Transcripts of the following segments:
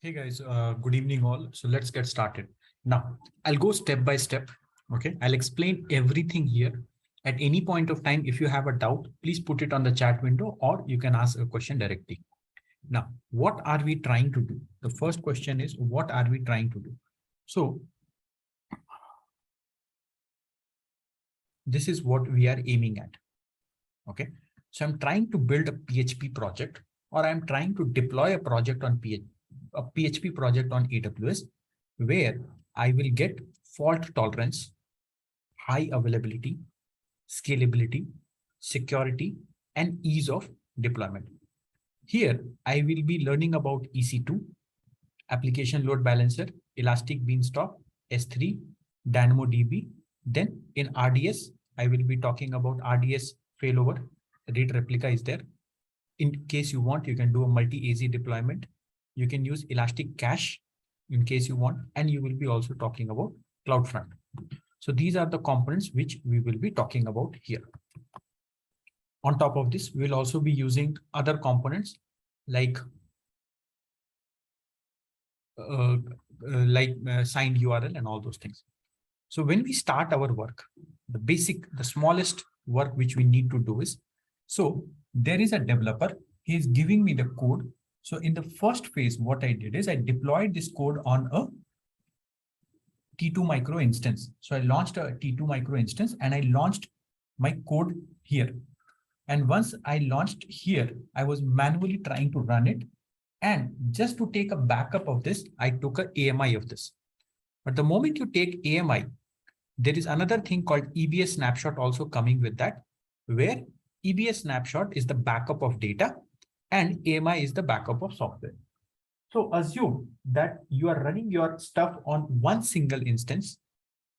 Hey guys, good evening all. So let's get started. Now, I'll go step by step. Okay, I'll explain everything here. At any point of time, if you have a doubt, please put it on the chat window or you can ask a question directly. Now, what are we trying to do? The first question is, what are we trying to do? So this is what we are aiming at. Okay, so I'm trying to build a PHP project, or I'm trying to deploy a project on a PHP project on AWS, where I will get fault tolerance, high availability, scalability, security, and ease of deployment. Here, I will be learning about EC2, application load balancer, Elastic Beanstalk, S3, DynamoDB. Then in RDS, I will be talking about RDS failover, read replica is there. In case you want, you can do a multi-AZ deployment. You can use Elastic Cache in case you want, and you will be also talking about CloudFront. So these are the components which we will be talking about here. On top of this, we'll also be using other components like signed URL and all those things. So when we start our work, the smallest work which we need to do is, so there is a developer, he is giving me the code. So in the first phase, what I did is I deployed this code on a T2 micro instance. So I launched a T2 micro instance and I launched my code here. And once I launched here, I was manually trying to run it. And just to take a backup of this, I took a AMI of this. But the moment you take AMI, there is another thing called EBS snapshot also coming with that, where EBS snapshot is the backup of data and AMI is the backup of software. So assume that you are running your stuff on one single instance,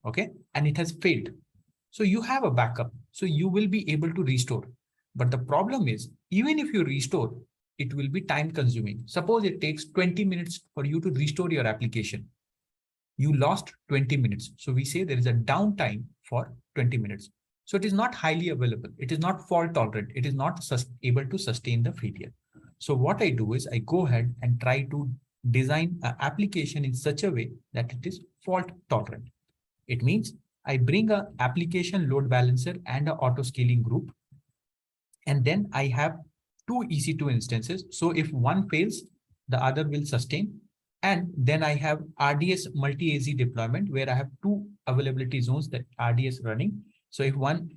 okay, and it has failed. So you have a backup, so you will be able to restore. But the problem is, even if you restore, it will be time consuming. Suppose it takes 20 minutes for you to restore your application. You lost 20 minutes. So we say there is a downtime for 20 minutes. So it is not highly available. It is not fault tolerant. It is not able to sustain the failure. So what I do is I go ahead and try to design an application in such a way that it is fault tolerant. It means I bring an application load balancer and an auto scaling group. And then I have two EC2 instances. So if one fails, the other will sustain. And then I have RDS multi-AZ deployment where I have two availability zones that RDS running. So if one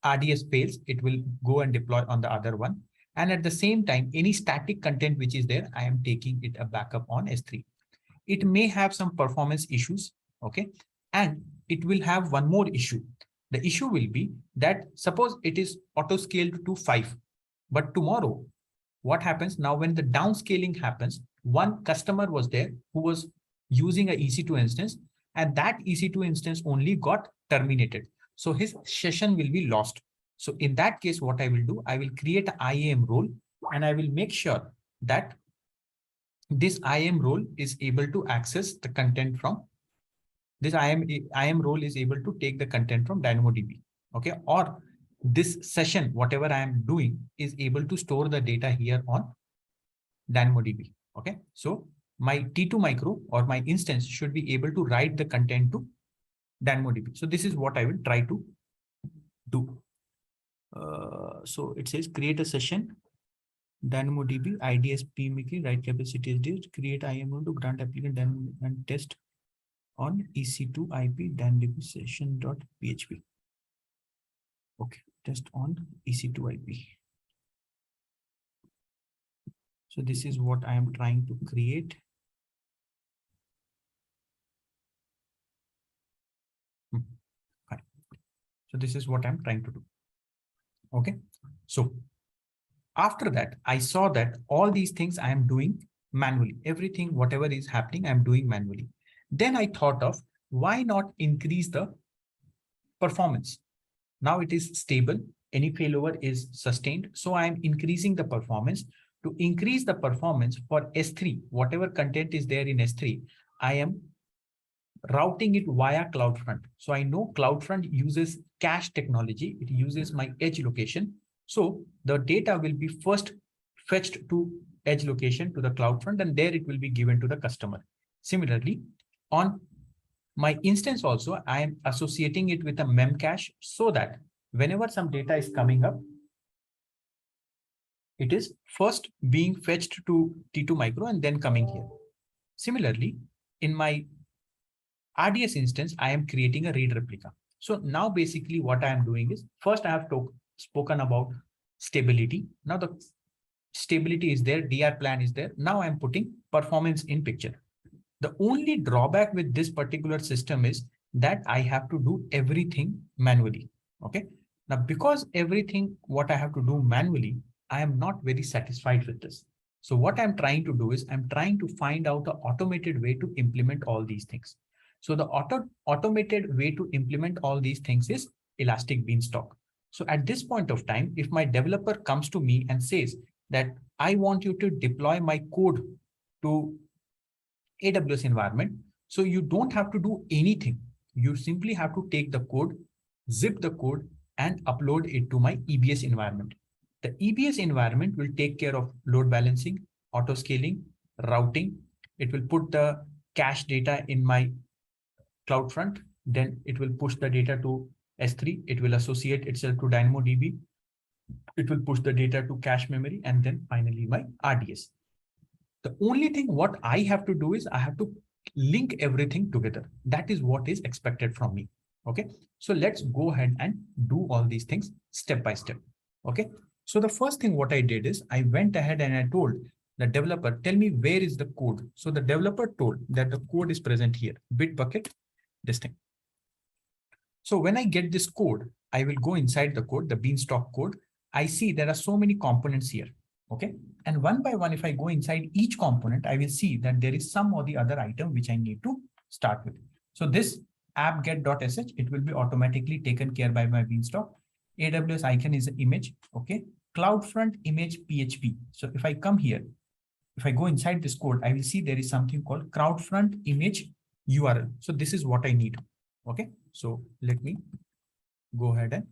RDS fails, it will go and deploy on the other one. And at the same time, any static content which is there, I am taking it a backup on S3. It may have some performance issues, okay? And it will have one more issue. The issue will be that suppose it is auto-scaled to 5, but tomorrow, what happens now when the downscaling happens, one customer was there who was using an EC2 instance and that EC2 instance only got terminated. So his session will be lost. So in that case, what I will do, I will create an IAM role and I will make sure that this IAM role is able to access the content from this IAM role is able to take the content from DynamoDB. Okay. Or this session, whatever I am doing is able to store the data here on DynamoDB. Okay. So my T2 micro or my instance should be able to write the content to DynamoDB. So this is what I will try to do. So it says create a session, DynamoDB, IDS PMK, write capacity is this, create IAM role to grant applicant and test on EC2 IP DynamoDB session.php. Okay, test on EC2 IP. So this is what I am trying to create. Fine. So this is what I'm trying to do. Okay. So after that, I saw that all these things I am doing manually. Everything, whatever is happening, I'm doing manually. Then I thought of why not increase the performance? Now it is stable. Any failover is sustained. So I am increasing the performance. To increase the performance for S3, whatever content is there in S3, I am routing it via CloudFront. So I know CloudFront uses cache technology. It uses my edge location. So the data will be first fetched to edge location to the CloudFront, and there it will be given to the customer. Similarly, on my instance also, I am associating it with a memcache so that whenever some data is coming up, it is first being fetched to T2 Micro and then coming here. Similarly, in my RDS instance, I am creating a read replica. So now basically what I am doing is, first I have spoken about stability. Now the stability is there, DR plan is there. Now I'm putting performance in picture. The only drawback with this particular system is that I have to do everything manually. Okay. Now, because everything what I have to do manually, I am not very satisfied with this. So what I'm trying to do is I'm trying to find out an automated way to implement all these things. So the automated way to implement all these things is Elastic Beanstalk. So at this point of time, if my developer comes to me and says that I want you to deploy my code to AWS environment, so you don't have to do anything. You simply have to take the code, zip the code, and upload it to my EBS environment. The EBS environment will take care of load balancing, auto scaling, routing. It will put the cache data in my CloudFront. Then it will push the data to S3. It will associate itself to DynamoDB. It will push the data to cache memory, and then finally my RDS. The only thing what I have to do is I have to link everything together. That is what is expected from me. Okay. So let's go ahead and do all these things step by step. Okay. So the first thing what I did is I went ahead and I told the developer, tell me where is the code. So the developer told that the code is present here, Bitbucket, this thing. So when I get this code, I will go inside the code, the Beanstalk code. I see there are so many components here. Okay. And one by one, if I go inside each component, I will see that there is some or the other item which I need to start with. So this app-get.sh, it will be automatically taken care by my Beanstalk. AWS icon is an image. Okay. CloudFront image PHP. So if I come here, if I go inside this code, I will see there is something called CloudFront image URL. So this is what I need. Okay. So let me go ahead and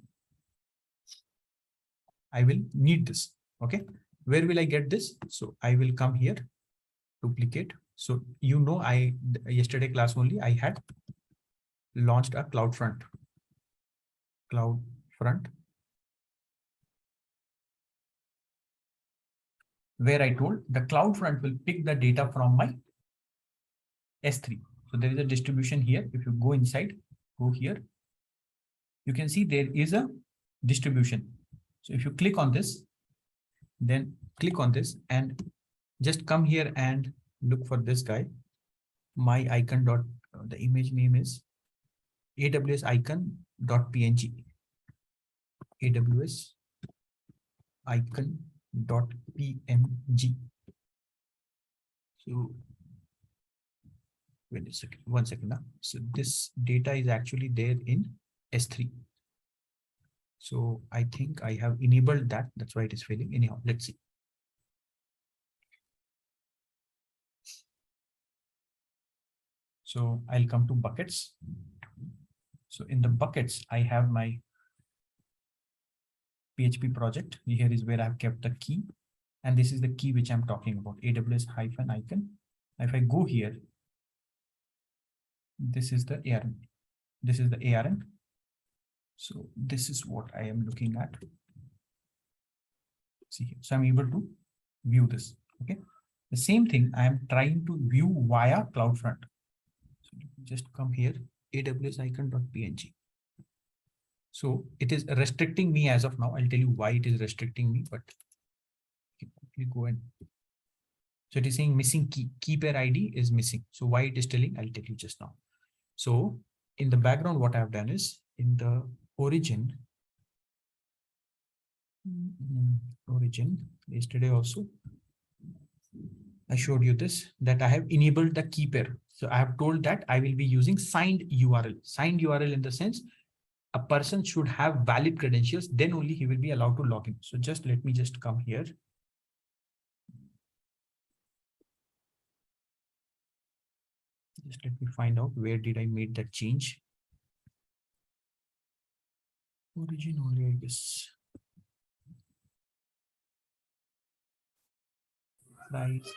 I will need this. Okay. Where will I get this? So I will come here, duplicate. So, you know, yesterday class only, I had launched a CloudFront, where I told the CloudFront will pick the data from my S3. So there is a distribution here. If you go inside, go here, you can see there is a distribution. So if you click on this, then click on this and just come here and look for this guy. My icon dot, the image name is AWS icon.png. AWS icon.png. So wait a second, 1 second now. So this data is actually there in S3. So I think I have enabled that. That's why it is failing. Anyhow, let's see. So I'll come to buckets. So in the buckets, I have my PHP project. Here is where I've kept the key. And this is the key which I'm talking about, AWS-icon. If I go here, this is the ARN. This is the ARN. So this is what I am looking at. See here. So I'm able to view this. Okay. The same thing I am trying to view via CloudFront. So just come here, AWS icon.png. So it is restricting me as of now. I'll tell you why it is restricting me, but quickly go and so it is saying missing key pair ID is missing. So why it is telling, I'll tell you just now. So in the background, what I've done is in the origin, yesterday also, I showed you this, that I have enabled the key pair. So I have told that I will be using signed URL. Signed URL in the sense, a person should have valid credentials, then only he will be allowed to log in. So just let me just come here. Just let me find out where did I make that change. Origin only, I guess. price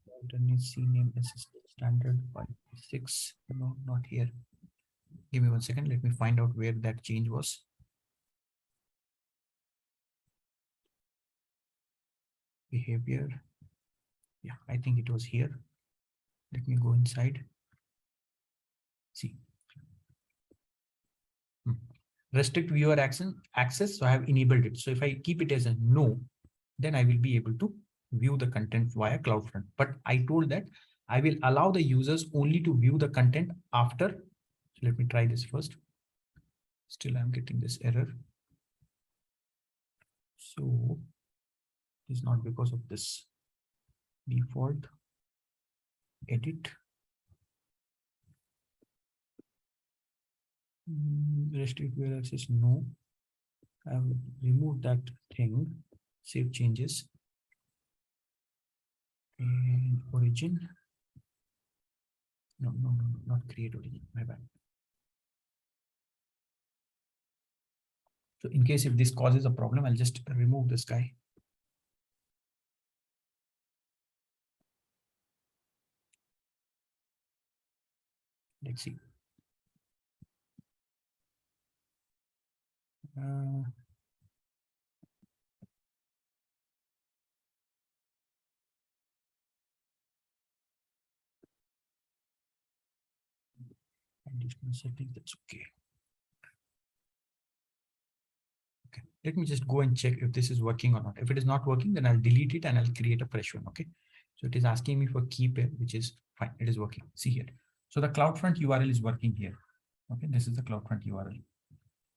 wilderness CNAME assistant standard 5.6. No, not here. Give me 1 second. Let me find out where that change was. Behavior. Yeah, I think it was here. Let me go inside. See. Restrict viewer access. So I have enabled it. So if I keep it as a no, then I will be able to view the content via CloudFront. But I told that I will allow the users only to view the content after. So let me try this first. Still, I'm getting this error. So it's not because of this default edit. Restrict viewer access. No, I will remove that thing. Save changes. And origin. No, not create origin. My bad. So in case if this causes a problem, I'll just remove this guy. Let's see. Additional settings, that's okay. Okay, let me just go and check if this is working or not. If it is not working, then I'll delete it and I'll create a fresh one. Okay, so it is asking me for key pair, which is fine. It is working. See here. So the CloudFront URL is working here. Okay, this is the CloudFront URL.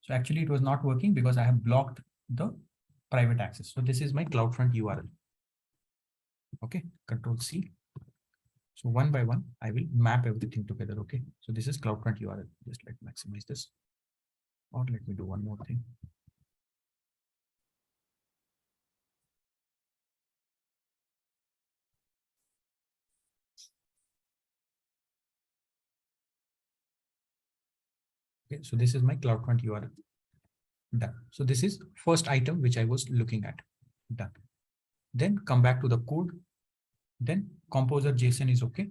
So actually it was not working because I have blocked the private access. So this is my CloudFront URL. Okay, Control C. So one by one, I will map everything together. Okay, so this is CloudFront URL. Just let me maximize this. Or let me do one more thing. Okay, so this is my CloudFront URL. Done. So this is first item which I was looking at. Done. Then come back to the code. Then composer JSON is okay.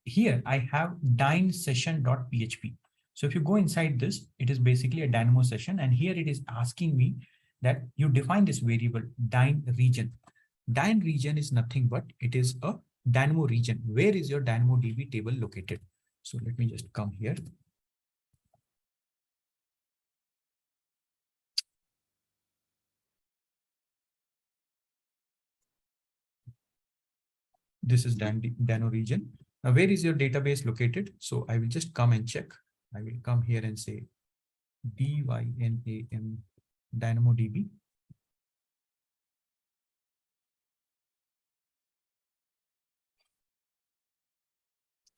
Here I have dyn session.php. So if you go inside this, it is basically a Dynamo session. And here it is asking me that you define this variable dyn region. Dyn region is nothing but it is a Dynamo region. Where is your DynamoDB table located? So let me just come here. This is Dynamo region. Now, where is your database located? So I will just come and check. I will come here and say DYNAM DynamoDB.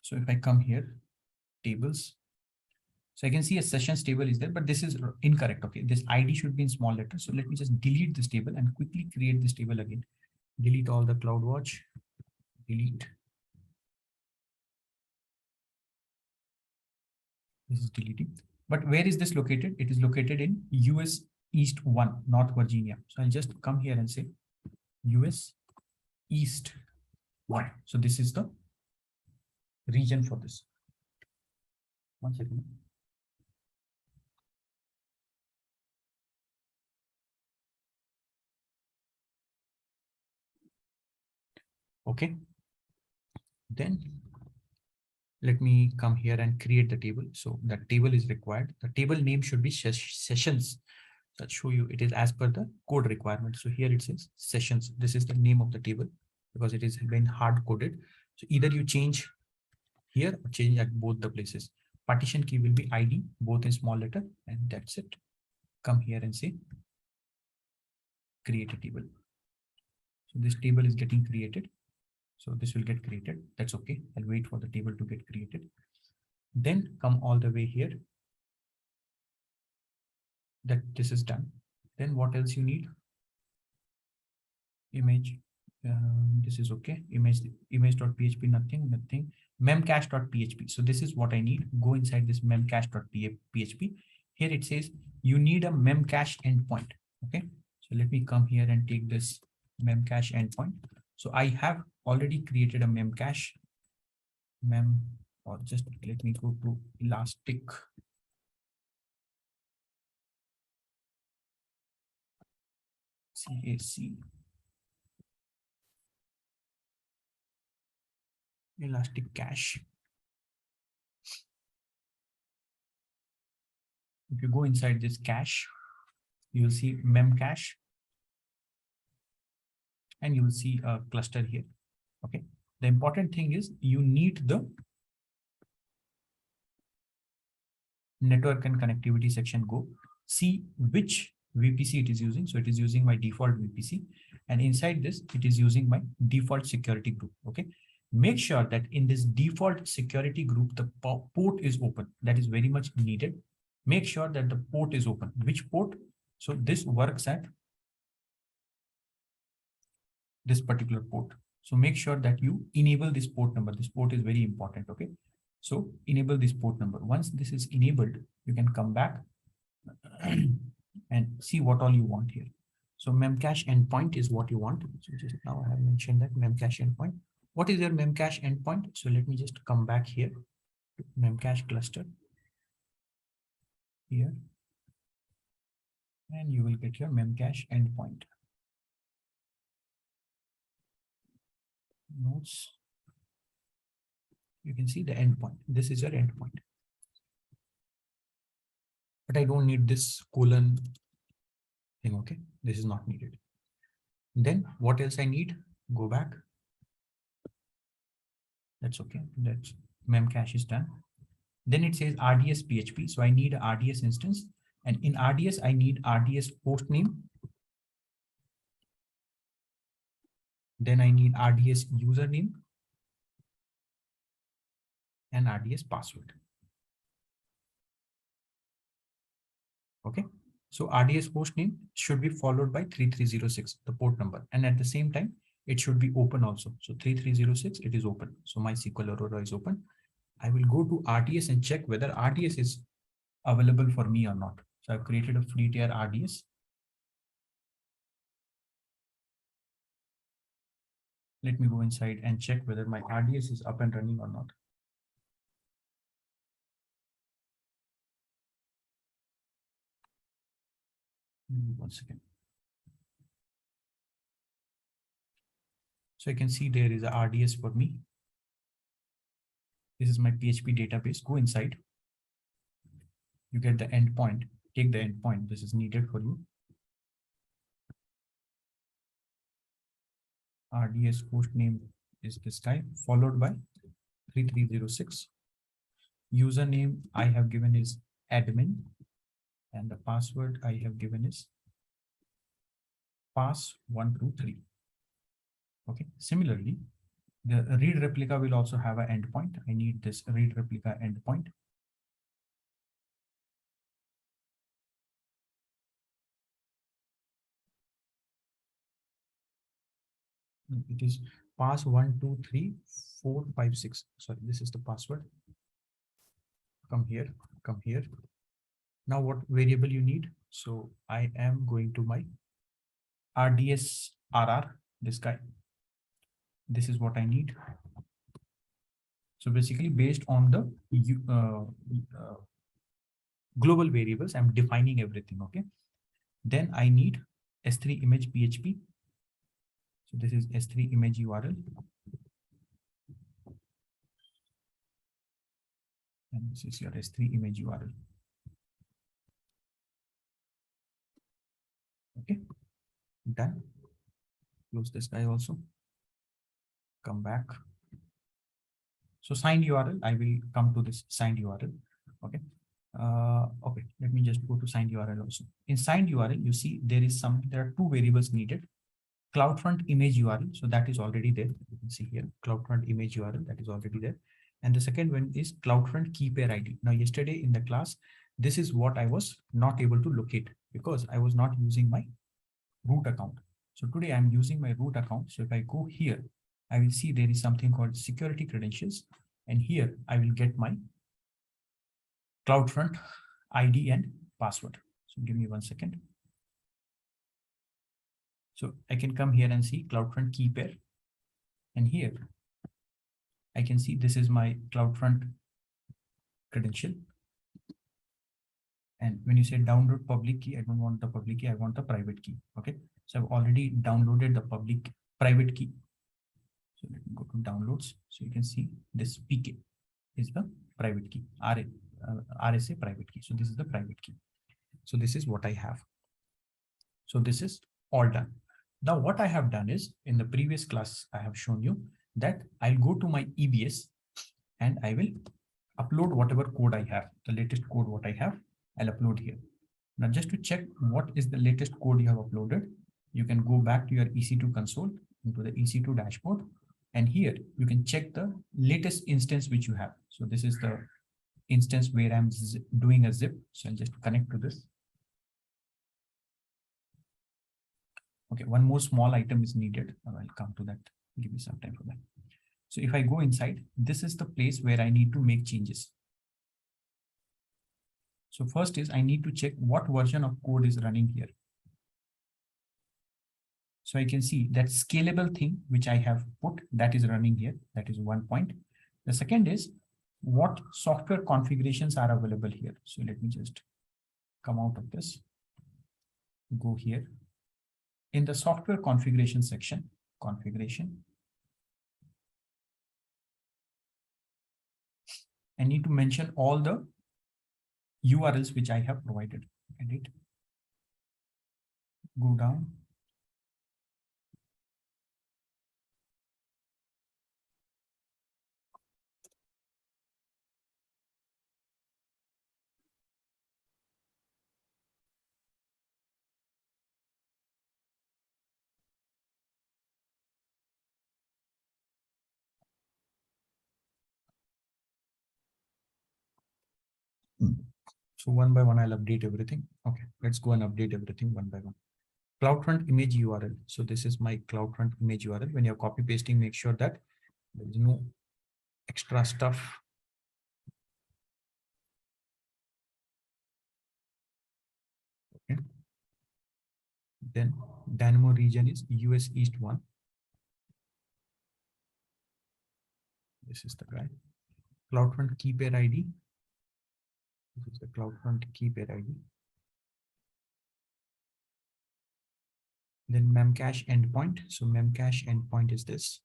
So if I come here, tables. So I can see a sessions table is there, but this is incorrect. Okay, this ID should be in small letters. So let me just delete this table and quickly create this table again. Delete all the CloudWatch. Delete. This is deleting. But where is this located? It is located in US East 1, North Virginia. So I'll just come here and say US East 1. So this is the region for this. 1 second. Okay. Then let me come here and create the table. So that table is required. The table name should be sessions. That show you it is as per the code requirement. So here it says sessions. This is the name of the table because it is been hard coded. So either you change here or change at both the places. Partition key will be ID, both in small letter, and that's it. Come here and say create a table. So this table is getting created. So this will get created. That's okay. I'll wait for the table to get created. Then come all the way here. That this is done. Then what else you need? Image. This is okay. Image.php, nothing. Memcache.php. So this is what I need. Go inside this memcache.php. Here it says you need a memcache endpoint. Okay. So let me come here and take this memcache endpoint. So I have already created a memcache, or just let me go to Elastic. CAC. Elastic cache. If you go inside this cache, you will see memcache, and you will see a cluster here. Okay. The important thing is you need the network and connectivity section. Go see which VPC it is using. So it is using my default VPC, and inside this, it is using my default security group. Okay. Make sure that in this default security group, the port is open. That is very much needed. Make sure that the port is open. Which port? So this works at this particular port. So make sure that you enable this port number. This port is very important. Okay. So enable this port number. Once this is enabled, you can come back and see what all you want here. So memcache endpoint is what you want. So just now I have mentioned that memcache endpoint. What is your memcache endpoint? So let me just come back here to memcache cluster here, and you will get your memcache endpoint. Notes. You can see the endpoint. This is your endpoint. But I don't need this colon thing. Okay, this is not needed. Then what else I need? Go back. That's okay. That's memcache is done. Then it says RDS PHP. So I need a RDS instance, and in RDS I need RDS host name. Then I need RDS username and RDS password. Okay. So RDS host name should be followed by 3306, the port number. And at the same time, it should be open also. So 3306, it is open. So MySQL Aurora is open. I will go to RDS and check whether RDS is available for me or not. So I've created a free tier RDS. Let me go inside and check whether my RDS is up and running or not. One second. So you can see there is a RDS for me. This is my PHP database. Go inside. You get the endpoint. Take the endpoint. This is needed for you. RDS host name is this guy, followed by 3306. Username I have given is admin, and the password I have given is pass123. Okay. Similarly, the read replica will also have an endpoint. I need this read replica endpoint. It is pass123456. Sorry, this is the password. Come here, come here. Now what variable you need? So I am going to my RDS RR, this guy. This is what I need. So basically based on the global variables, I'm defining everything. Okay. Then I need S3 image PHP. So this is S3 image URL. And this is your S3 image URL. Okay. Done. Close this guy also. Come back. So signed URL, I will come to this signed URL. Okay. Okay, let me just go to signed URL also. In signed URL, you see there are two variables needed. CloudFront image URL, so that is already there. You can see here, CloudFront image URL, that is already there. And the second one is CloudFront key pair ID. Now, yesterday in the class, this is what I was not able to locate because I was not using my root account. So today I'm using my root account. So if I go here, I will see there is something called security credentials. And here I will get my CloudFront ID and password. So give me 1 second. So I can come here and see CloudFront key pair. And here I can see this is my CloudFront credential. And when you say download public key, I don't want the public key, I want the private key. Okay, so I've already downloaded the private key. So let me go to downloads. So you can see this PK is the private key, RSA private key. So this is the private key. So this is what I have. So this is all done. Now what I have done is, in the previous class, I have shown you that I'll go to my EBS and I will upload whatever code I have, the latest code what I have, I'll upload here. Now just to check what is the latest code you have uploaded, you can go back to your EC2 console, into the EC2 dashboard, and here you can check the latest instance which you have. So this is the instance where I'm doing a zip. So I'll just connect to this. Okay, one more small item is needed. I'll come to that. Give me some time for that. So if I go inside, this is the place where I need to make changes. So first is I need to check what version of code is running here. So I can see that scalable thing which I have put, that is running here. That is one point. The second is what software configurations are available here. So let me just come out of this. Go here. In the software configuration section, configuration, I need to mention all the URLs which I have provided. Edit. Go down. So one by one, I'll update everything. Okay, let's go and update everything one by one. CloudFront image URL. So this is my CloudFront image URL. When you're copy pasting, make sure that there is no extra stuff. Okay. Then Dynamo region is US East 1. This is the guy. CloudFront key pair ID. This is the CloudFront key pair ID. Then memcache endpoint. So memcache endpoint is this.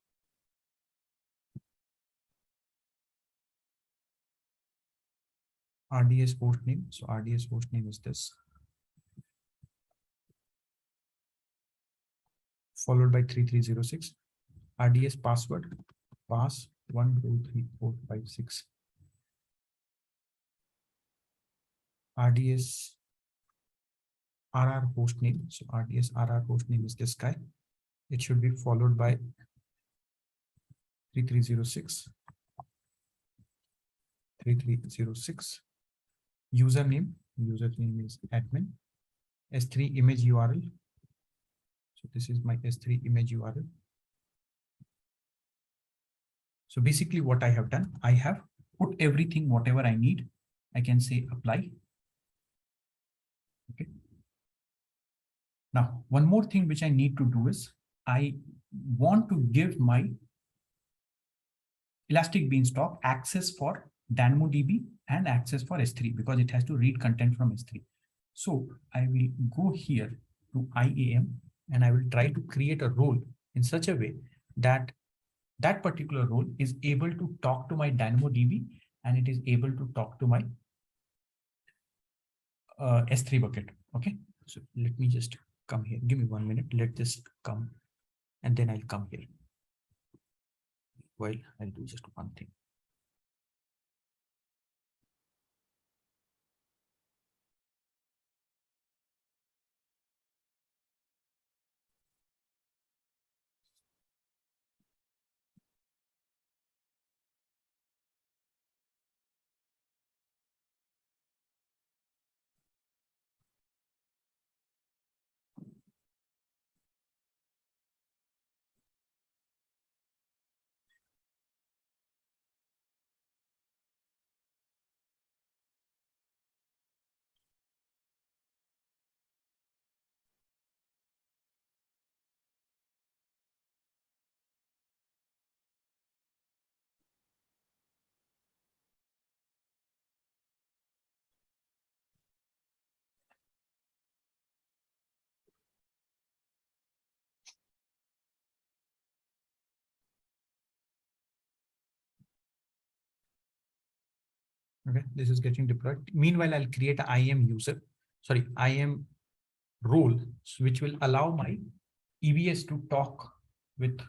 RDS hostname. So RDS hostname is this. Followed by 3306. RDS password. Pass 1, 2, 3, 4, 5, 6. RDS RR hostname. So RDS RR hostname is this guy. It should be followed by 3306. 3306. Username is admin. S3 image URL. So this is my S3 image URL. So basically what I have done, I have put everything, whatever I need. I can say apply. Okay. Now, one more thing which I need to do is I want to give my Elastic Beanstalk access for DynamoDB and access for S3 because it has to read content from S3. So I will go here to IAM and I will try to create a role in such a way that that particular role is able to talk to my DynamoDB and it is able to talk to my S3 bucket. Okay, so let me just come here. Give me 1 minute. Let this come and then I'll come here. Well, I'll do just one thing. Okay, this is getting deployed. Meanwhile, I'll create an IAM user, sorry, IAM role, which will allow my EBS to talk with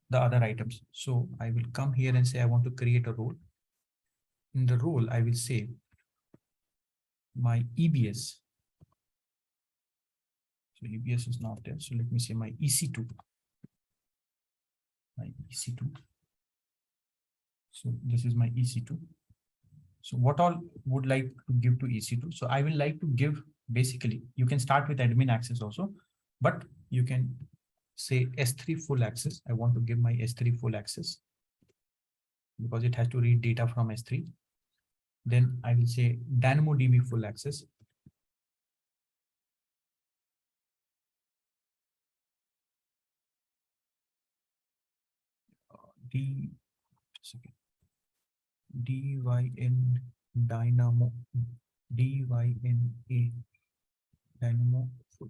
the other items. So I will come here and say, I want to create a role. In the role, I will say my EBS. So EBS is not there. So let me say my EC2. My EC2. So this is my EC2. So what all would like to give to EC2? So I will like to give, basically, you can start with admin access also, but you can say S3 full access. I want to give my S3 full access because it has to read data from S3. Then I will say DynamoDB full access. DYN Dynamo DYNA Dynamo full.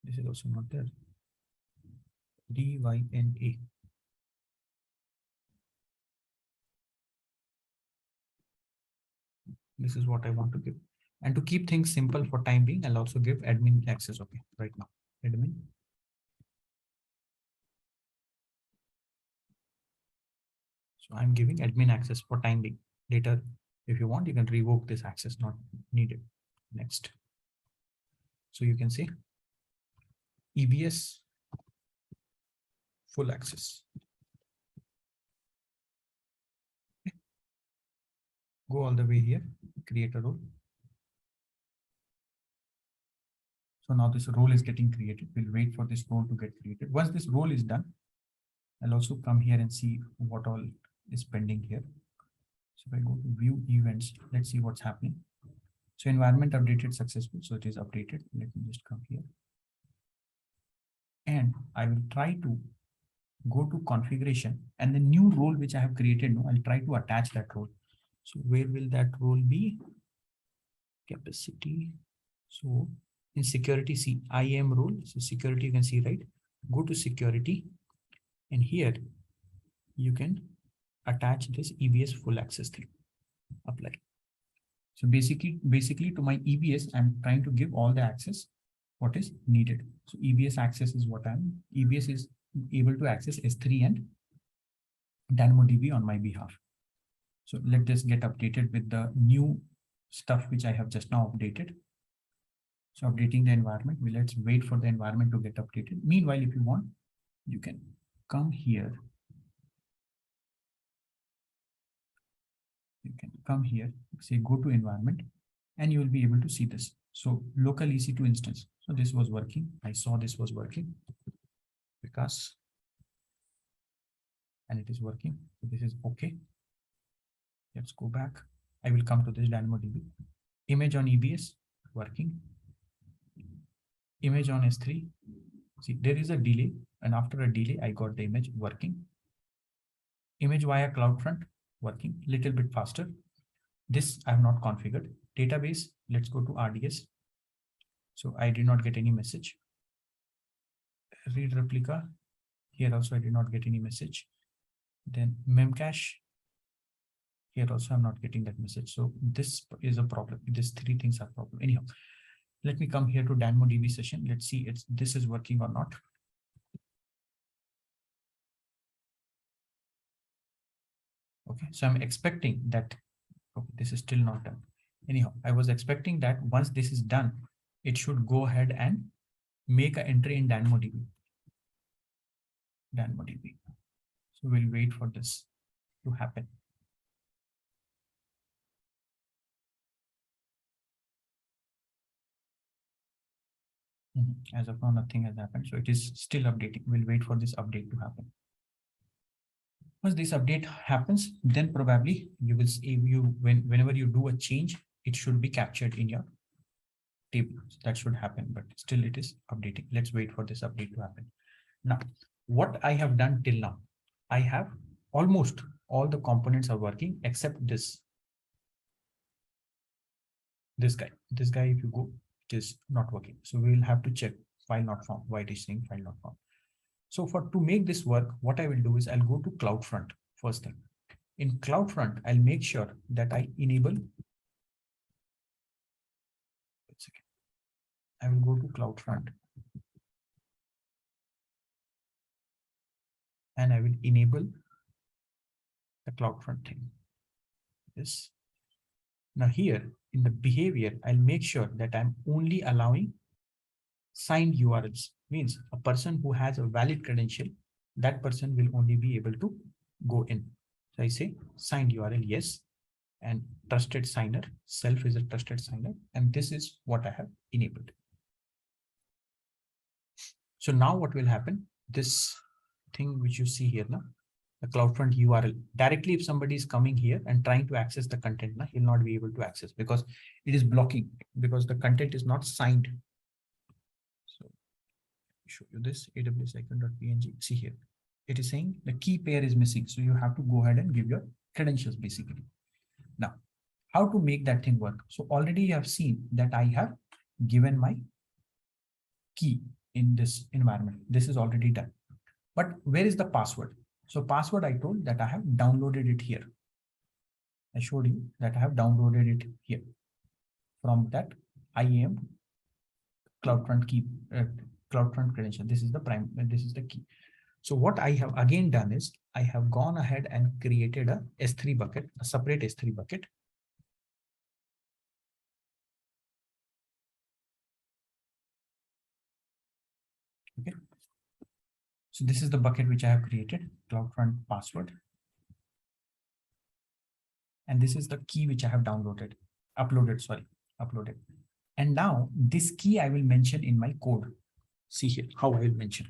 This is also not there. DYNA. This is what I want to give. And to keep things simple for time being, I'll also give admin access. Okay, right now, admin. So I'm giving admin access for time being. Later, if you want, you can revoke this access, not needed. Next. So you can say EBS full access. Okay. Go all the way here, create a role. So now this role is getting created. We'll wait for this role to get created. Once this role is done, I'll also come here and see what all is pending here. So if I go to view events, let's see what's happening. So environment updated successful. So it is updated. Let me just come here. And I will try to go to configuration and the new role which I have created. No, I'll try to attach that role. So where will that role be? Capacity. So in security, see IAM role. So security, you can see, right? Go to security. And here you can attach this EBS full access thing. Apply. So basically to my EBS, I'm trying to give all the access what is needed. So EBS access is what EBS is able to access S3 and DynamoDB on my behalf. So let this get updated with the new stuff which I have just now updated. So updating the environment, let's wait for the environment to get updated. Meanwhile, if you want, you can come here. You can come here, say go to environment, and you will be able to see this. So local EC2 instance. So this was working. I saw this was working because, and it is working. So this is okay. Let's go back. I will come to this DynamoDB. Image on EBS working. Image on S3. See, there is a delay, and after a delay, I got the image working. Image via CloudFront working, little bit faster. This I have not configured. Database, let's go to RDS. So I did not get any message. Read replica. Here also I did not get any message. Then memcache. Here also I'm not getting that message. So this is a problem. These three things are problem. Anyhow, let me come here to DynamoDB session. Let's see if this is working or not. Okay, so I'm expecting that. Okay, this is still not done. Anyhow, I was expecting that once this is done, it should go ahead and make an entry in DynamoDB. So we'll wait for this to happen. As of now, nothing has happened. So it is still updating. We'll wait for this update to happen. Once this update happens, then probably you will see whenever you do a change, it should be captured in your table. So that should happen, but still it is updating. Let's wait for this update to happen. Now, what I have done till now, I have almost all the components are working except this. This guy, if you go, it is not working. So we will have to check file not found. Why it is saying file not found. So to make this work, what I will do is I'll go to CloudFront first thing. In CloudFront, I'll make sure that I enable. I will go to CloudFront and I will enable the CloudFront thing. Yes. Now here in the behavior, I'll make sure that I'm only allowing signed URLs. Means a person who has a valid credential, that person will only be able to go in. So I say signed URL, yes, and trusted signer, self is a trusted signer, and this is what I have enabled. So now what will happen? This thing which you see here now, the CloudFront URL, directly if somebody is coming here and trying to access the content, now he'll not be able to access because it is blocking, because the content is not signed. So let me show you this AWS icon.png. See here, it is saying the key pair is missing. So you have to go ahead and give your credentials basically. Now, how to make that thing work? So already you have seen that I have given my key in this environment. This is already done. But where is the password? So password, I told that I have downloaded it here. I showed you that I have downloaded it here from that IAM CloudFront key, CloudFront credential. This is the prime, this is the key. So what I have again done is I have gone ahead and created a S3 bucket, a separate S3 bucket. Okay. So this is the bucket which I have created, CloudFront password. And this is the key which I have uploaded. And now this key I will mention in my code. See here how I will mention.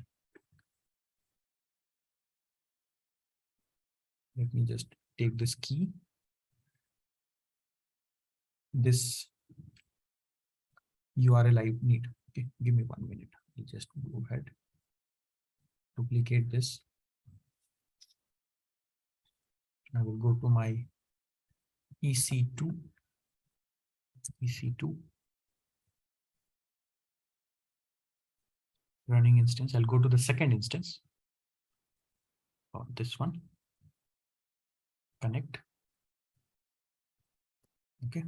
Let me just take this key. This URL I need. Okay, give me 1 minute. I'll just go ahead. Duplicate this. I will go to my EC2. Running instance. I'll go to the second instance. Or this one. Connect. Okay.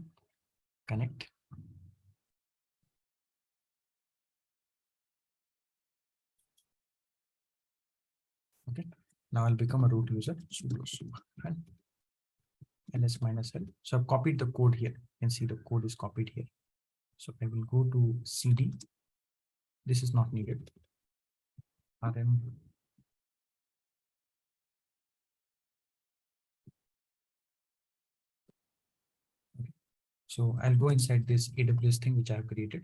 Connect. Okay. Now I'll become a root user. ls-l. So I've copied the code here. You can see the code is copied here. So I will go to CD. This is not needed. RM. Okay. So I'll go inside this AWS thing which I have created,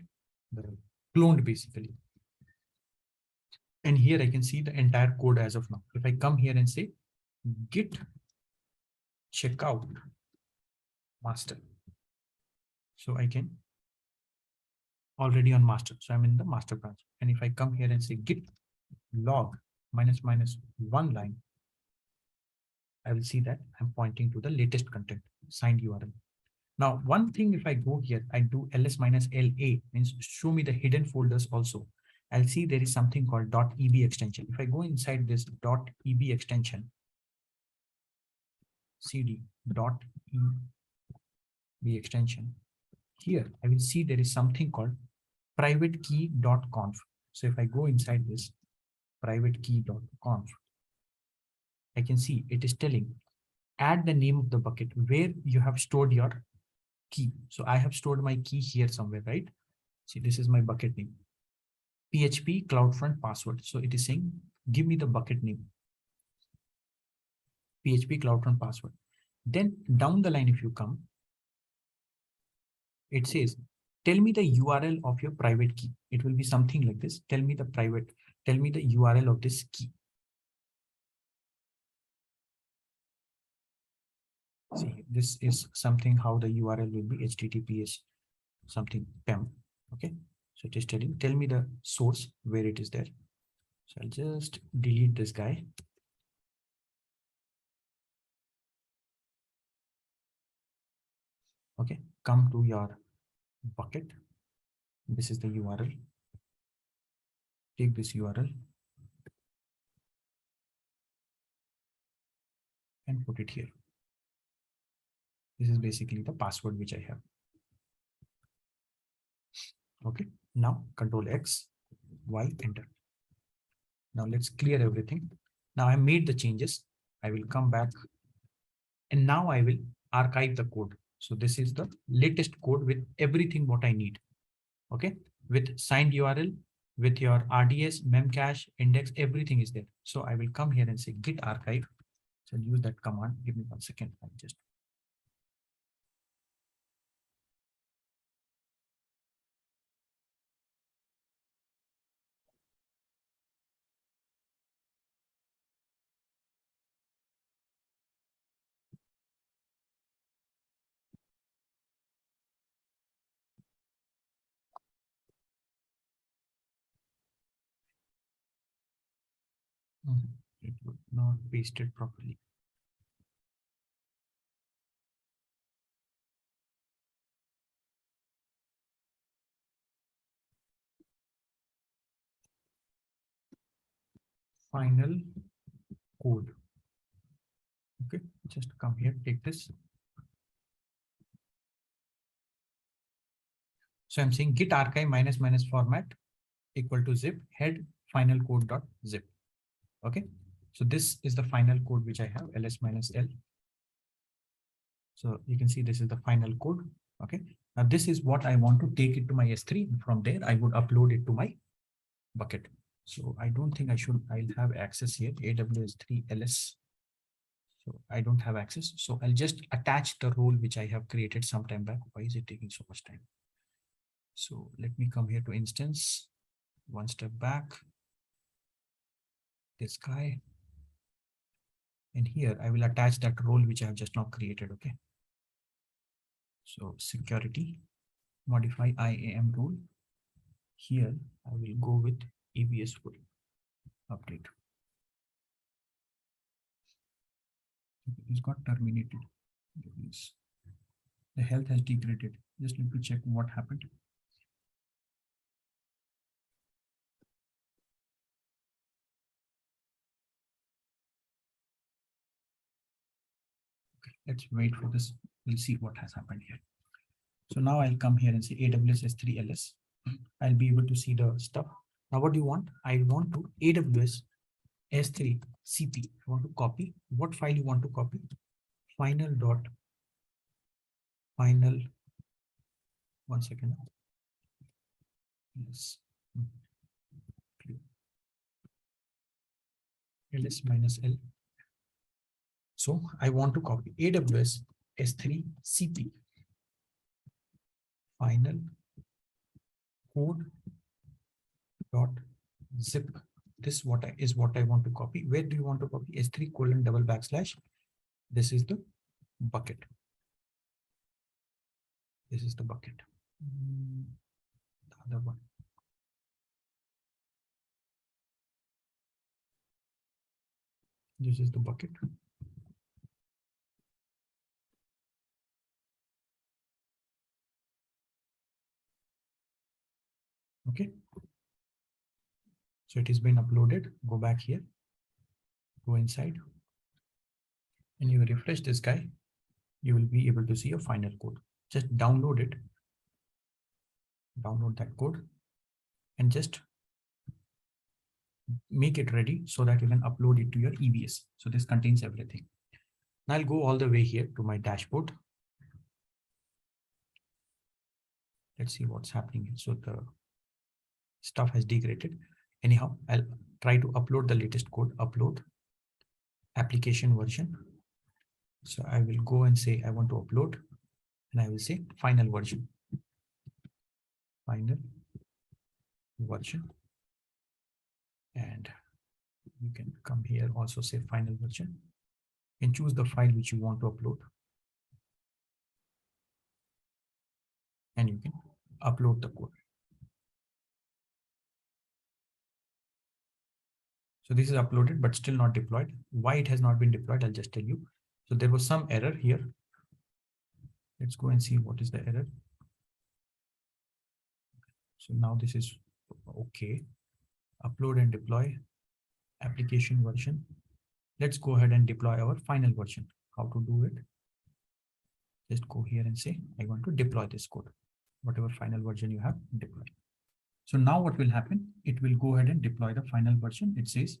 the cloned basically. And here I can see the entire code as of now. If I come here and say git checkout master. So I can already on master. So I'm in the master branch. And if I come here and say git log --1 line, I will see that I'm pointing to the latest content, signed URL. Now, one thing, if I go here, I do ls-la, means show me the hidden folders also. I'll see there is something called .eb extension. If I go inside this .eb extension, cd .eb extension, here I will see there is something called private key.conf. So if I go inside this private key.conf, I can see it is telling add the name of the bucket where you have stored your key. So I have stored my key here somewhere, right? See, this is my bucket name, PHP CloudFront password. So it is saying, give me the bucket name, PHP CloudFront password. Then down the line, if you come, it says, tell me the URL of your private key. It will be something like this. Tell me the URL of this key. See, this is something how the URL will be HTTPS something PEM. Okay. So it is telling, tell me the source where it is there. So I'll just delete this guy. Okay. Come to your bucket. This is the URL. Take this URL and put it here. This is basically the password which I have. Okay, now Control X, Y, enter. Now let's clear everything. Now I made the changes. I will come back and now I will archive the code. So this is the latest code with everything what I need. Okay, with signed URL, with your RDS, memcache, index, everything is there. So I will come here and say git archive. So I'll use that command. Give me 1 second. I'll just it would not paste it properly. Final code. Okay, just come here, take this. So I'm saying git archive minus format equal to zip head final code dot zip. Okay, so this is the final code which I have, ls minus l. So you can see this is the final code. Okay, now this is what I want to take it to my S3. From there, I would upload it to my bucket. So I don't think I'll have access here, AWS 3 ls. So I don't have access. So I'll just attach the role which I have created some time back. Why is it taking so much time? So let me come here to instance, 1 step back, this guy. And here I will attach that role which I have just now created. Okay. So security, modify IAM rule. Here I will go with AWS full update. It's got terminated. The health has degraded. Just need to check what happened. Okay, let's wait for this. We'll see what has happened here. So now I'll come here and say AWS S3 ls. I'll be able to see the stuff. Now what do you want? I want to AWS S3 CP. I want to copy. What file you want to copy? Final. 1 second. Yes. ls minus l. So I want to copy AWS S3 CP. Final code dot zip. This is what I want to copy. Where do you want to copy? S3:/. This is the bucket. This is the bucket. The other one. This is the bucket. Okay. So it has been uploaded. Go back here. Go inside. And you refresh this guy. You will be able to see a final code. Just download it. Download that code. And just make it ready so that you can upload it to your EBS. So this contains everything. Now I'll go all the way here to my dashboard. Let's see what's happening here. So the stuff has degraded. Anyhow, I'll try to upload the latest code, upload application version. So I will go and say, I want to upload, and I will say final version. Final version. And you can come here, also say final version, and choose the file which you want to upload. And you can upload the code. So this is uploaded, but still not deployed. Why it has not been deployed, I'll just tell you. So there was some error here. Let's go and see what is the error. So now this is okay. Upload and deploy application version. Let's go ahead and deploy our final version. How to do it? Just go here and say, I want to deploy this code, whatever final version you have, deploy. So now what will happen? It will go ahead and deploy the final version. It says,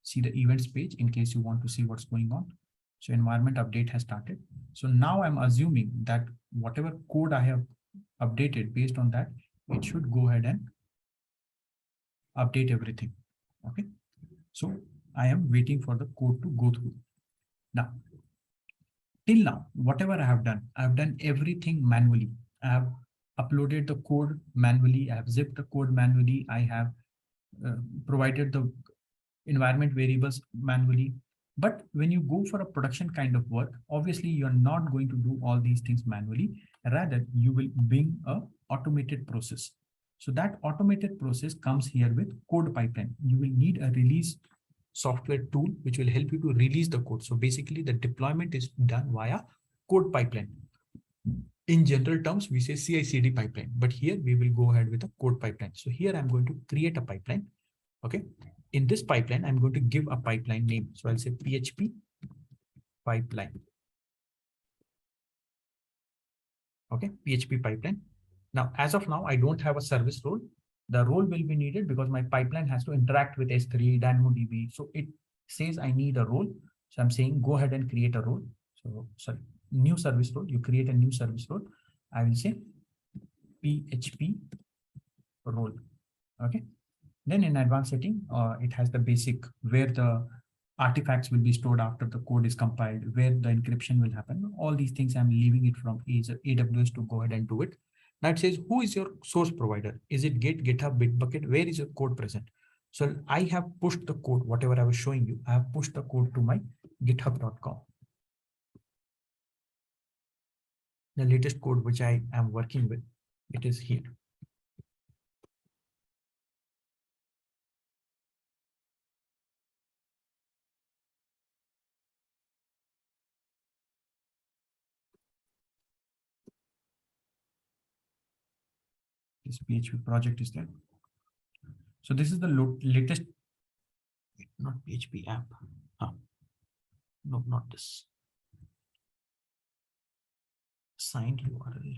see the events page in case you want to see what's going on. So environment update has started. So now I'm assuming that whatever code I have updated, based on that, it should go ahead and update everything. Okay. So I am waiting for the code to go through. Now, till now, whatever I have done everything manually. I have uploaded the code manually. I have zipped the code manually. I have provided the environment variables manually. But when you go for a production kind of work, obviously you're not going to do all these things manually. Rather, you will bring a automated process. So that automated process comes here with code pipeline. You will need a release software tool which will help you to release the code. So basically the deployment is done via code pipeline. In general terms, we say CI/CD pipeline, but here we will go ahead with a code pipeline. So here I'm going to create a pipeline. Okay. In this pipeline, I'm going to give a pipeline name. So I'll say PHP pipeline. Okay, PHP pipeline. Now, as of now, I don't have a service role. The role will be needed because my pipeline has to interact with S3, DynamoDB. So it says I need a role. So I'm saying go ahead and create a role. So sorry, new service role. You create a new service role. I will say PHP role. Okay. Then in advanced setting, it has the basic where the artifacts will be stored after the code is compiled, where the encryption will happen. All these things I'm leaving it from AWS to go ahead and do it. Now it says, who is your source provider? Is it Git, GitHub, Bitbucket? Where is your code present? So I have pushed the code, whatever I was showing you, I have pushed the code to my github.com. The latest code which I am working with, it is here. This PHP project is there. So this is the latest, not PHP app. No, not this. Signed URL.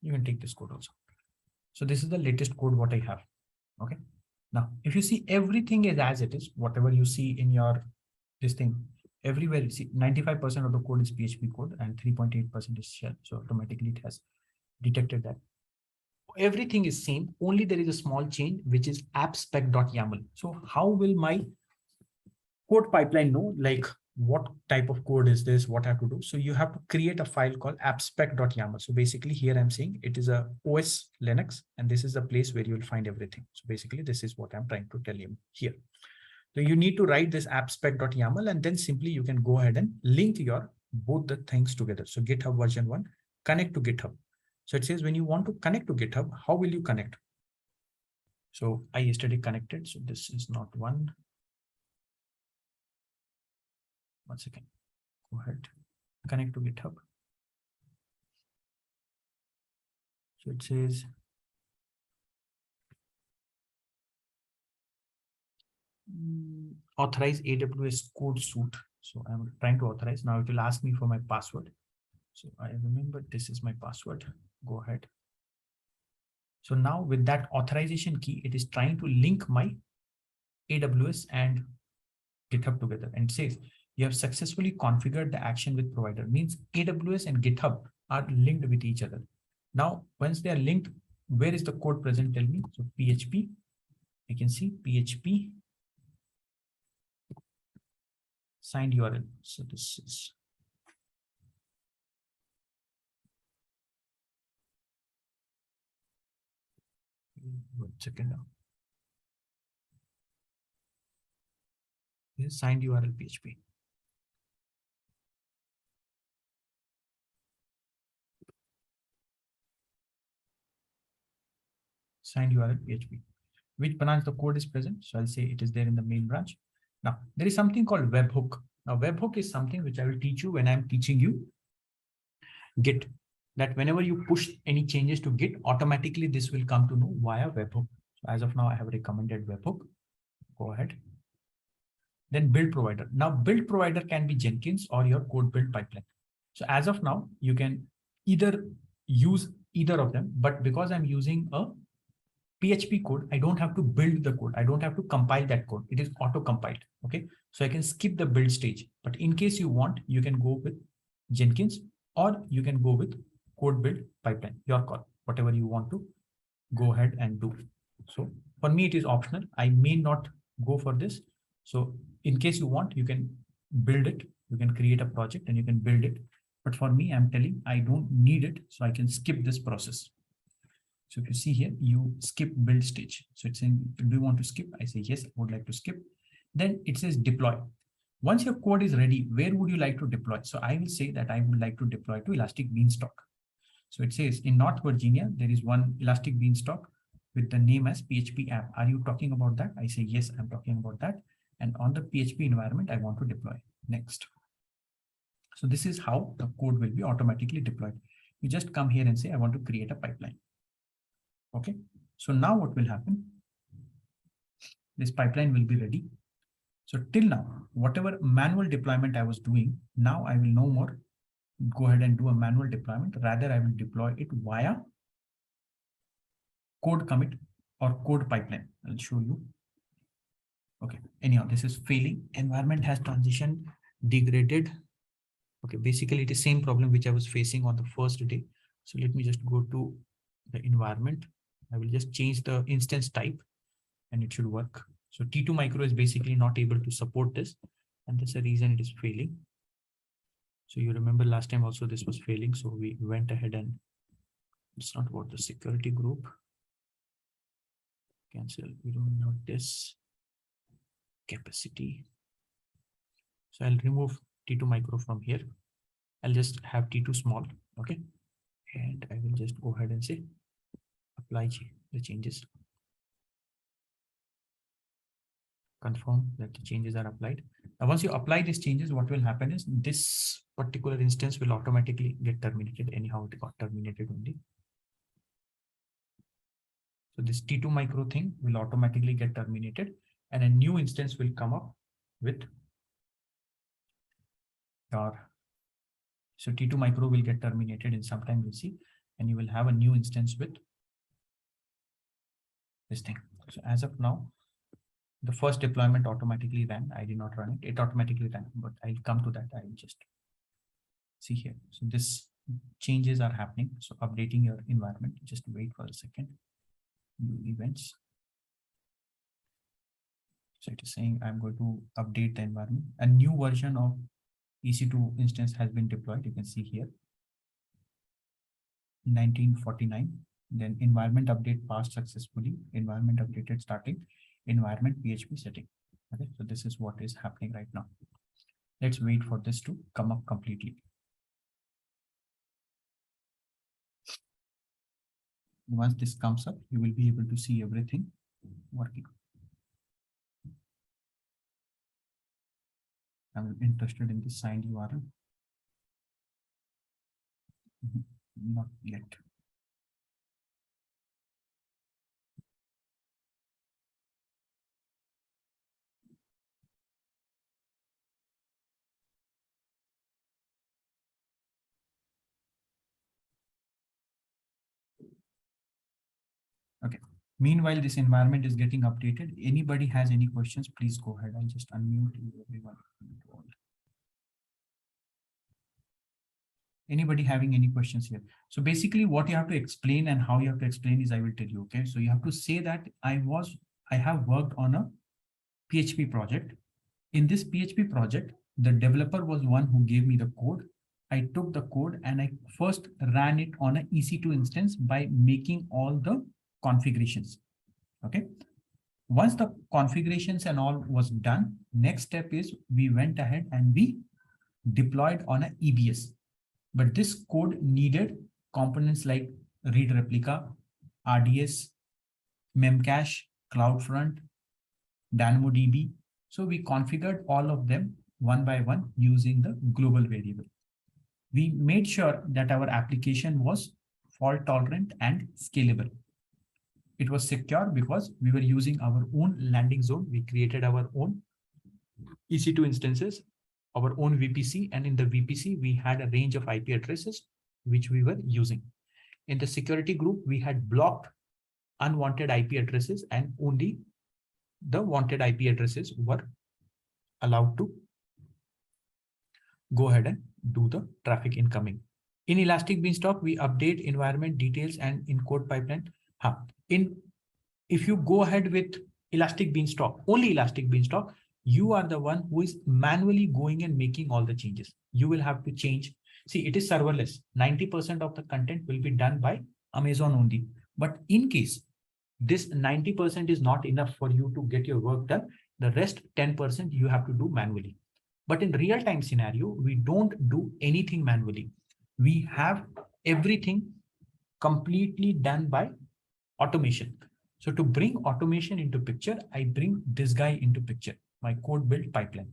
You can take this code also. So this is the latest code what I have. Okay. Now, if you see everything is as it is, whatever you see in your this thing, everywhere you see 95% of the code is PHP code and 3.8% is shell. So automatically it has detected that. Everything is same, only there is a small change, which is appspec.yaml. So how will my code pipeline know like what type of code is this, what I have to do? So you have to create a file called appspec.yaml. So basically here I'm saying it is a OS Linux, and this is the place where you will find everything. So basically this is what I'm trying to tell you here. So you need to write this appspec.yaml, and then simply you can go ahead and link your both the things together. So GitHub version 1, connect to GitHub. So it says when you want to connect to GitHub, how will you connect? So I yesterday connected. So this is not one. One second. Go ahead. Connect to GitHub. So it says authorize AWS code suite. So I'm trying to authorize. Now it will ask me for my password. So I remember this is my password. Go ahead. So now with that authorization key, it is trying to link my AWS and GitHub together, and it says you have successfully configured the action with provider. Means AWS and GitHub are linked with each other. Now, once they are linked, where is the code present? Tell me. So PHP, I can see PHP signed URL. So this is one second now. This is signed URL PHP. Signed URL PHP. Which branch the code is present? So I'll say it is there in the main branch. Now there is something called webhook. Now webhook is something which I will teach you when I'm teaching you Git. That whenever you push any changes to Git, automatically this will come to know via webhook. So as of now, I have recommended webhook. Go ahead. then build provider. Now build provider can be Jenkins or your code build pipeline. So as of now, you can either use either of them, but because I'm using a PHP code, I don't have to build the code. I don't have to compile that code. It is auto compiled. Okay. So I can skip the build stage, but in case you want, you can go with Jenkins or you can go with code build pipeline, your call, whatever you want to go ahead and do. So for me, it is optional. I may not go for this. So in case you want, you can build it. You can create a project and you can build it. But for me, I'm telling I don't need it. So I can skip this process. So if you see here, you skip build stage. So it's saying, do you want to skip? I say, yes, I would like to skip. Then it says deploy. Once your code is ready, where would you like to deploy? So I will say that I would like to deploy to Elastic Beanstalk. So it says in North Virginia, there is one Elastic Beanstalk with the name as PHP app. Are you talking about that? I say, yes, I'm talking about that. And on the PHP environment, I want to deploy. Next. So this is how the code will be automatically deployed. You just come here and say, I want to create a pipeline. Okay. So now what will happen? This pipeline will be ready. So till now, whatever manual deployment I was doing, now I will no more go ahead and do a manual deployment. Rather, I will deploy it via code commit or code pipeline. I'll show you. Okay. Anyhow, this is failing. Environment has transition degraded. Okay. Basically, it is same problem which I was facing on the first day. So let me just go to the environment. I will just change the instance type and it should work. So T2 micro is basically not able to support this. And that's the reason it is failing. So you remember last time also this was failing. So we went ahead and it's not about the security group. Cancel. We don't know this capacity. So I'll remove T2 micro from here. I'll just have T2 small. Okay. And I will just go ahead and say apply the changes. Confirm that the changes are applied. Now, once you apply these changes, what will happen is this particular instance will automatically get terminated. Anyhow, it got terminated only. So this T2 micro thing will automatically get terminated and a new instance will come up with your. So T2 micro will get terminated in some time, we'll see, and you will have a new instance with this thing. So as of now, the first deployment automatically ran. I did not run it. It automatically ran, but I'll come to that. I will just see here. So this changes are happening. So updating your environment, just wait for a second. New events. So it is saying I'm going to update the environment. A new version of EC2 instance has been deployed. You can see here 1949. Then environment update passed successfully. Environment updated starting. Environment PHP setting. Okay, so this is what is happening right now. Let's wait for this to come up completely. Once this comes up, you will be able to see everything working. I'm interested in the signed URL. Not yet. Okay. Meanwhile, this environment is getting updated. Anybody has any questions, please go ahead. I'll just unmute you, everyone. Anybody having any questions here? So basically what you have to explain and how you have to explain is I will tell you. Okay. So you have to say that I have worked on a PHP project. In this PHP project, the developer was one who gave me the code. I took the code and I first ran it on an EC2 instance by making all the configurations. Okay. Once the configurations and all was done, next step is we went ahead and we deployed on an EBS. But this code needed components like read replica, RDS, Memcache, CloudFront, DynamoDB. So we configured all of them one by one using the global variable. We made sure that our application was fault tolerant and scalable. It was secure because we were using our own landing zone. We created our own EC2 instances, our own VPC, and in the VPC, we had a range of IP addresses which we were using. In the security group, we had blocked unwanted IP addresses and only the wanted IP addresses were allowed to go ahead and do the traffic incoming. In Elastic Beanstalk, we update environment details and in code pipeline. If you go ahead with Elastic Beanstalk, only Elastic Beanstalk, you are the one who is manually going and making all the changes. You will have to change. See, it is serverless. 90% of the content will be done by Amazon only. But in case this 90% is not enough for you to get your work done, the rest 10% you have to do manually. But in real-time scenario, we don't do anything manually. We have everything completely done by automation. So to bring automation into picture, I bring this guy into picture, my code build pipeline.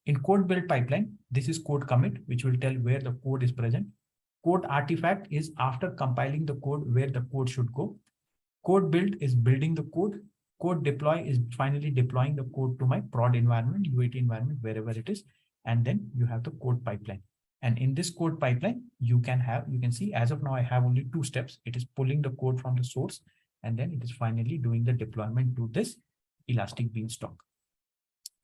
In code build pipeline, this is code commit, which will tell where the code is present. Code artifact is after compiling the code where the code should go. Code build is building the code. Code deploy is finally deploying the code to my prod environment, UAT environment, wherever it is. And then you have the code pipeline. And in this code pipeline, you can see as of now, I have only 2 steps. It is pulling the code from the source, and then it is finally doing the deployment to this Elastic Beanstalk.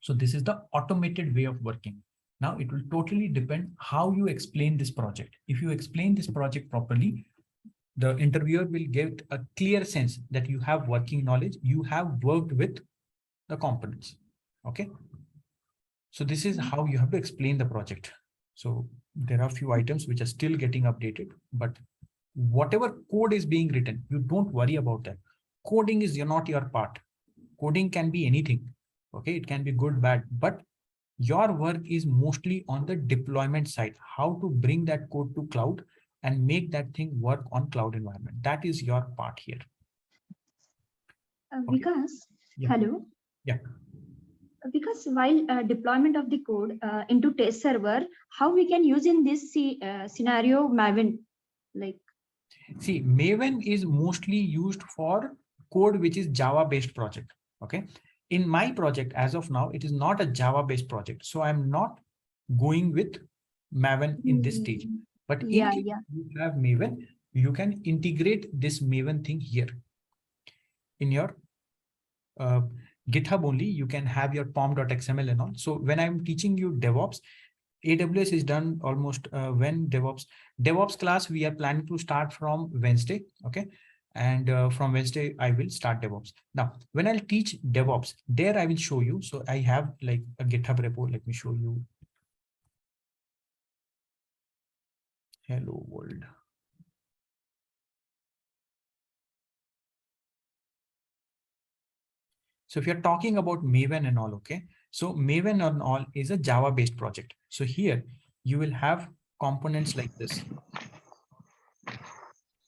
So this is the automated way of working. Now it will totally depend how you explain this project. If you explain this project properly, the interviewer will get a clear sense that you have working knowledge, you have worked with the components. Okay. So this is how you have to explain the project. So there are a few items which are still getting updated, but whatever code is being written, you don't worry about that. Coding is not your part. Coding can be anything. Okay, it can be good, bad, but your work is mostly on the deployment side, how to bring that code to cloud and make that thing work on cloud environment. That is your part here. Because, yeah. Hello. Yeah. Because while deployment of the code into test server, how we can use in this scenario Maven? Like, see, Maven is mostly used for code which is Java based project. Okay. In my project, as of now, it is not a Java based project. So I'm not going with Maven in this stage. But in case you have Maven, you can integrate this Maven thing here. In your GitHub only, you can have your pom.xml and all. So when I'm teaching you DevOps, AWS is done almost when DevOps class, we are planning to start from Wednesday. Okay. And from Wednesday, I will start DevOps. Now, when I'll teach DevOps, there I will show you. So I have like a GitHub repo. Let me show you. Hello world. So if you're talking about Maven and all, okay. So Maven and all is a Java based project. So here you will have components like this.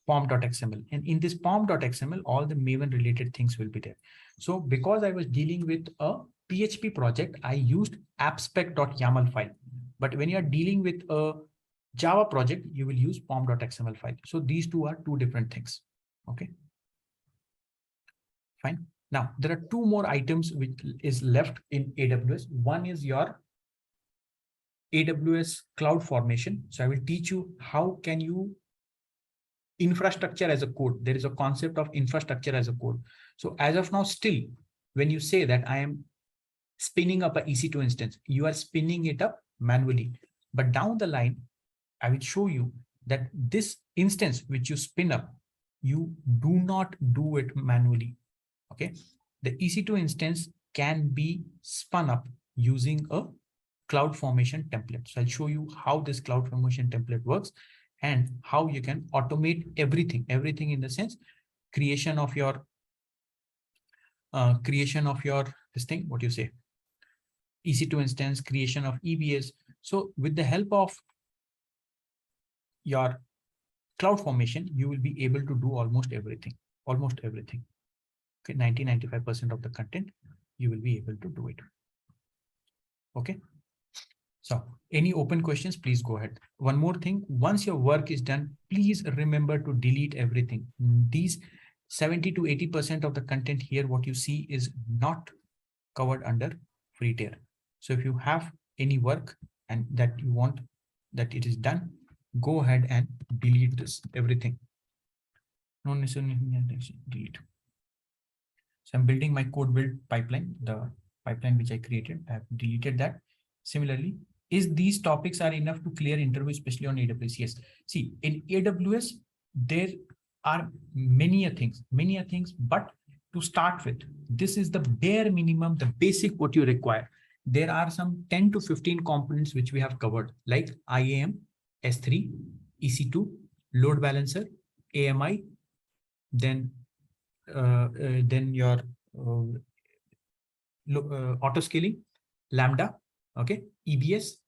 Pom.xml, and in this pom.xml, all the Maven related things will be there. So because I was dealing with a PHP project, I used appspec.yaml file. But when you're dealing with a Java project, you will use pom.xml file. So these two are 2 different things. Okay. Fine. Now there are 2 more items which is left in AWS. One is your AWS CloudFormation. So I will teach you how can you infrastructure as a code. There is a concept of infrastructure as a code. So as of now, still, when you say that I am spinning up a EC2 instance, you are spinning it up manually. But down the line, I will show you that this instance which you spin up, you do not do it manually. Okay. The EC2 instance can be spun up using a CloudFormation template. So I'll show you how this CloudFormation template works and how you can automate everything in the sense creation of your this thing, what you say, EC2 instance, creation of EBS. So with the help of your CloudFormation, you will be able to do almost everything. Okay, 90-95% of the content, you will be able to do it. Okay. So any open questions, please go ahead. One more thing, once your work is done, please remember to delete everything. These 70 to 80% of the content here, what you see is not covered under free tier. So if you have any work and that you want that it is done, go ahead and delete this, everything. No necessarily delete. So I'm building my code build pipeline, the pipeline which I created. I have deleted that. Similarly, is these topics are enough to clear interview, especially on AWS? Yes. See, in AWS, there are many things, but to start with, this is the bare minimum, the basic what you require. There are some 10 to 15 components which we have covered, like IAM, S3, EC2, load balancer, AMI, then your auto scaling, Lambda, okay, EBS.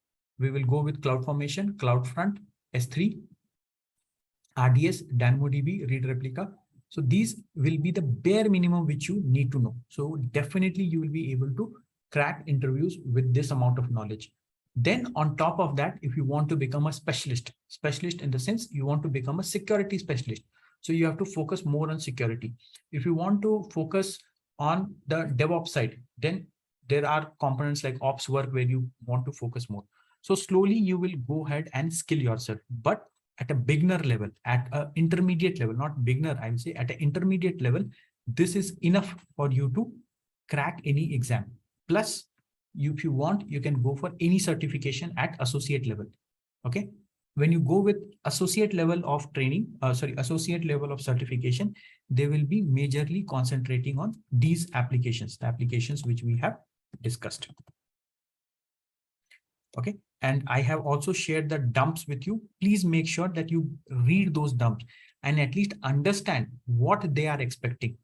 We will go with CloudFormation, CloudFront, S3, RDS, DynamoDB, read replica. So these will be the bare minimum which you need to know. So definitely you will be able to crack interviews with this amount of knowledge. Then on top of that, if you want to become a specialist in the sense you want to become a security specialist, so you have to focus more on security. If you want to focus on the DevOps side, then there are components like ops work where you want to focus more. So slowly you will go ahead and skill yourself, but at a beginner level, at an intermediate level, not beginner, I will say at an intermediate level, this is enough for you to crack any exam. Plus, if you want, you can go for any certification at associate level. Okay. When you go with associate level of training, associate level of certification, they will be majorly concentrating on these applications, the applications which we have discussed. Okay. And I have also shared the dumps with you. Please make sure that you read those dumps and at least understand what they are expecting.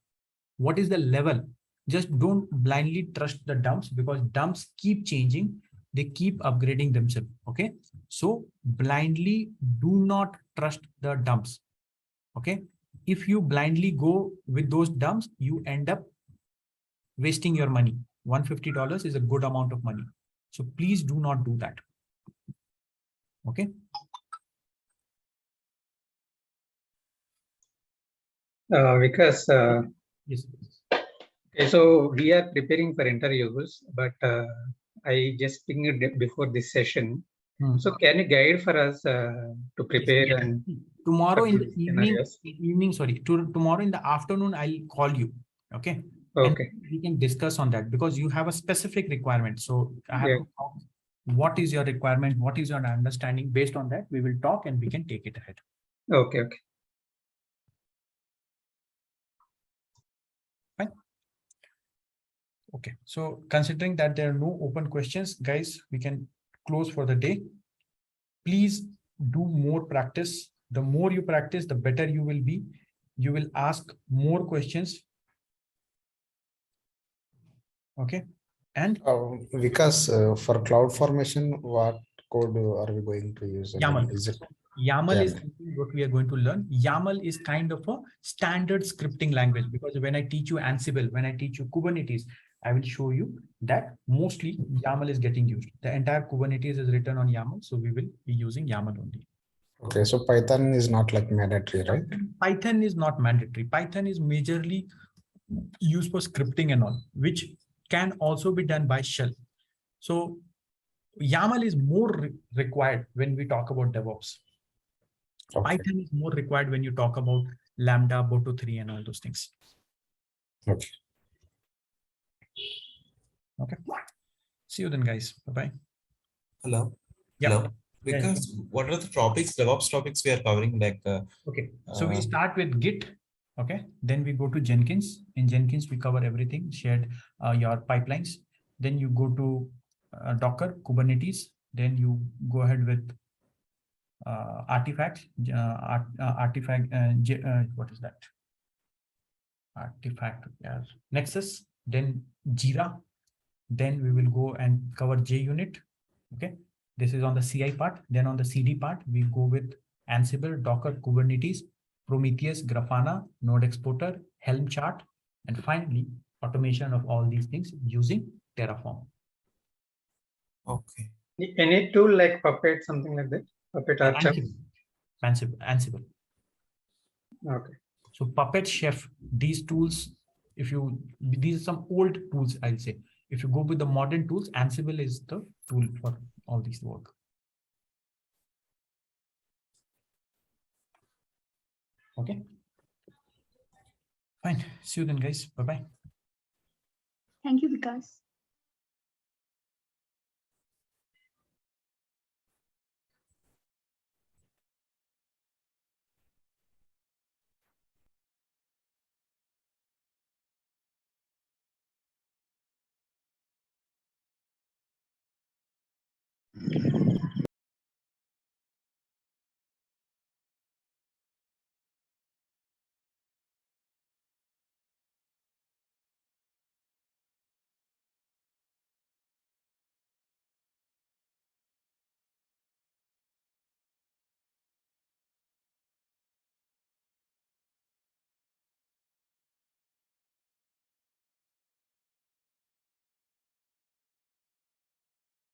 What is the level? Just don't blindly trust the dumps because dumps keep changing. They keep upgrading themselves. Okay. So blindly do not trust the dumps. Okay. If you blindly go with those dumps, you end up wasting your money. $150 is a good amount of money. So please do not do that. Okay. Because yes. Okay, so we are preparing for interviews, but I just pinged it before this session. So can you guide for us to prepare? Yes. And tomorrow in the tomorrow in the afternoon, I'll call you. Okay. Okay. And we can discuss on that because you have a specific requirement. So I have to talk. What is your requirement? What is your understanding? Based on that, we will talk and we can take it ahead. Okay. Okay. Fine. Okay. So considering that there are no open questions, guys, we can close for the day. Please do more practice. The more you practice, the better you will be. You will ask more questions. Okay. And because for CloudFormation, what code are we going to use? YAML. Is it YAML is what we are going to learn. YAML is kind of a standard scripting language because when I teach you Ansible, when I teach you Kubernetes, I will show you that mostly YAML is getting used. The entire Kubernetes is written on YAML, so we will be using YAML only. Okay, so Python is not like mandatory, right? Python is not mandatory. Python is majorly used for scripting and all, which can also be done by shell. So YAML is more required when we talk about DevOps. Okay. Python is more required when you talk about Lambda, Boto3 and all those things. Okay. Okay. See you then, guys. Bye-bye. Hello. Yeah. Hello. Because what are the topics, DevOps topics we are covering? Like okay. So we start with Git. Okay. Then we go to Jenkins. In Jenkins, we cover everything, shared your pipelines. Then you go to Docker, Kubernetes. Then you go ahead with artifacts, what is that? Artifact, yeah. Nexus, then Jira. Then we will go and cover JUnit. Okay. This is on the CI part. Then on the CD part, we go with Ansible, Docker, Kubernetes, Prometheus, Grafana, Node Exporter, Helm chart, and finally automation of all these things using Terraform. okay. Any tool like Puppet, something like that? Puppet or Ansible. Okay. So Puppet, Chef, these tools, these are some old tools, I'll say. If you go with the modern tools, Ansible is the tool for all these work. Okay. Fine. See you then, guys. Bye-bye. Thank you, Vikas.